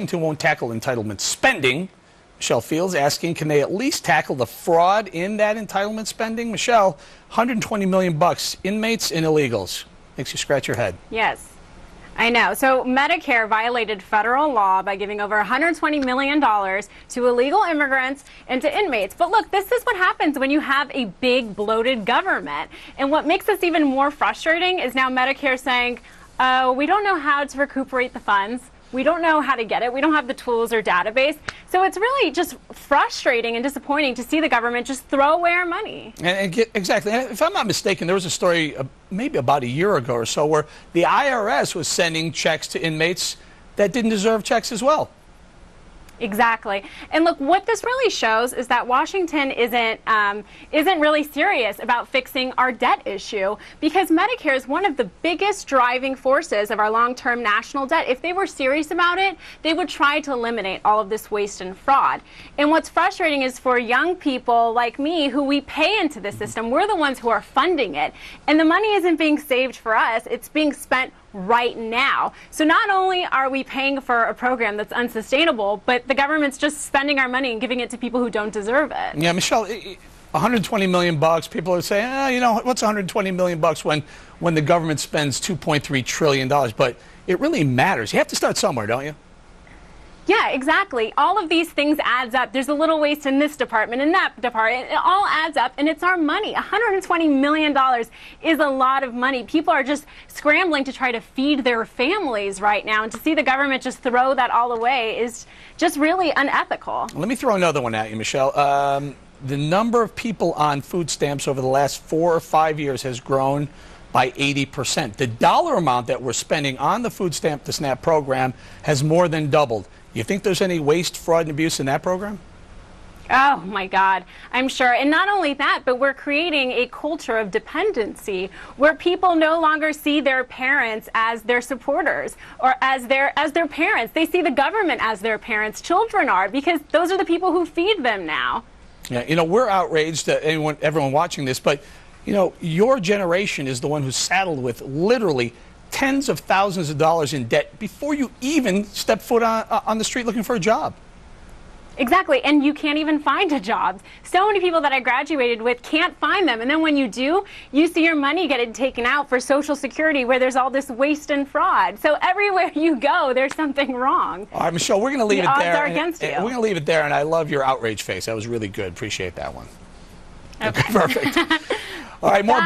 Washington won't tackle entitlement spending. Michelle Fields asking, can they at least tackle the fraud in that entitlement spending? Michelle, $120 million bucks, inmates and illegals. Makes you scratch your head. Yes. I know. So Medicare violated federal law by giving over $120 million to illegal immigrants and to inmates. But look, this is what happens when you have a big, bloated government. And what makes this even more frustrating is now Medicare saying, oh, we don't know how to recuperate the funds. We don't know how to get it. We don't have the tools or database. So it's really just frustrating and disappointing to see the government just throw away our money. Exactly. And if I'm not mistaken, there was a story maybe about a year ago or so where the IRS was sending checks to inmates that didn't deserve checks as well. Exactly. And look, what this really shows is that Washington isn't really serious about fixing our debt issue, because Medicare is one of the biggest driving forces of our long-term national debt. If they were serious about it, they would try to eliminate all of this waste and fraud. And what's frustrating is for young people like me who we pay into the system, we're the ones who are funding it. And the money isn't being saved for us, it's being spent right now. So not only are we paying for a program that's unsustainable, but the government's just spending our money and giving it to people who don't deserve it. Yeah, Michelle, 120 million bucks. People are saying, you know, what's 120 million bucks when the government spends 2.3 trillion dollars? But it really matters. You have to start somewhere, don't you? Yeah, exactly. All of these things adds up. There's a little waste in this department, in that department. It all adds up, and it's our money. $120 million is a lot of money. People are just scrambling to try to feed their families right now, and to see the government just throw that all away is just really unethical. Let me throw another one at you, Michelle. The number of people on food stamps over the last 4 or 5 years has grown by 80%. The dollar amount that we're spending on the food stamp to SNAP program has more than doubled. You think there's any waste, fraud, and abuse in that program? Oh, my God, I'm sure. And not only that, but we're creating a culture of dependency where people no longer see their parents as their supporters or as their parents. They see the government as their parents. Children are, because those are the people who feed them now. Yeah, you know, we're outraged, everyone watching this, but, you know, your generation is the one who's saddled with literally tens of thousands of dollars in debt before you even step foot on the street looking for a job. Exactly, and you can't even find a job. So many people that I graduated with can't find them, and then when you do, you see your money getting taken out for Social Security where there's all this waste and fraud. So everywhere you go, there's something wrong. All right, Michelle, we're going to leave it there. The odds are against you. We're going to leave it there, and I love your outrage face. That was really good. Appreciate that one. Okay. Perfect. All right, more.